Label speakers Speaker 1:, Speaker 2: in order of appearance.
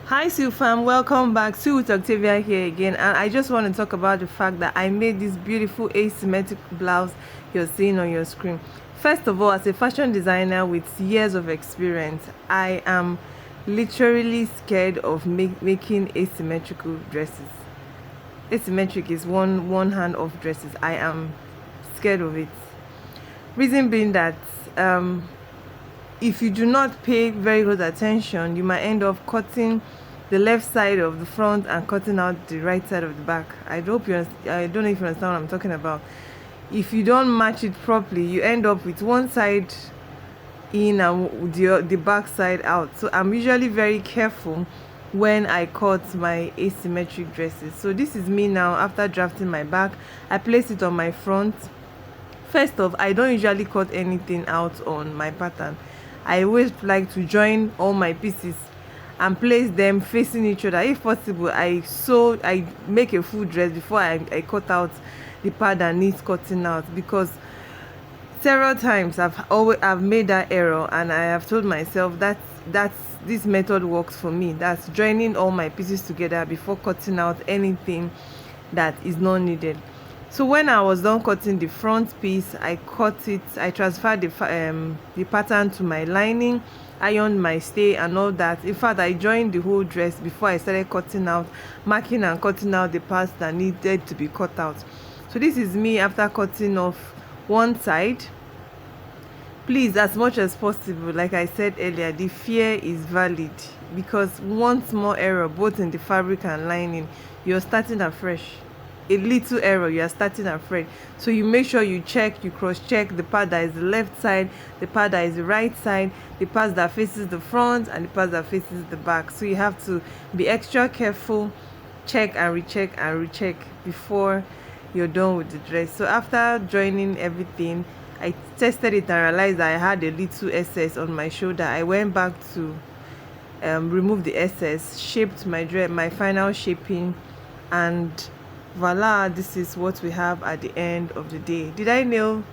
Speaker 1: Hi Sue fam, welcome back. Sue with Octavia here again, and I just want to talk about the fact that I made this beautiful asymmetric blouse you're seeing on your screen. First of all, as a fashion designer with years of experience, I am literally scared of making asymmetrical dresses. Asymmetric is one hand of dresses. I am scared of it. Reason being that if you do not pay very close attention, you might end up cutting the left side of the front and cutting out the right side of the back. I don't know if you understand what I'm talking about. If you don't match it properly, you end up with one side in and the back side out. So I'm usually very careful when I cut my asymmetric dresses. So this is me now after drafting my back. I place it on my front. First off, I don't usually cut anything out on my pattern. I always like to join all my pieces and place them facing each other. If possible, I make a full dress before I cut out the part that needs cutting out, because several times I've made that error, and I have told myself that this method works for me. That's joining all my pieces together before cutting out anything that is not needed. So when I was done cutting the front piece, I transferred the pattern to my lining, ironed my stay and all that. In fact, I joined the whole dress before I started cutting out, marking and cutting out the parts that needed to be cut out. So this is me after cutting off one side. Please, as much as possible, like I said earlier, the fear is valid, because one small error both in the fabric and lining, you're starting afresh. A little error, you are starting afresh. So you make sure you cross check the part that is the left side, the part that is the right side, the part that faces the front, and the part that faces the back. So you have to be extra careful, check and recheck before you're done with the dress. So after joining everything, I tested it and realized that I had a little excess on my shoulder. I went back to remove the excess, shaped my dress, my final shaping, and voila, this is what we have at the end of the day. Did I nail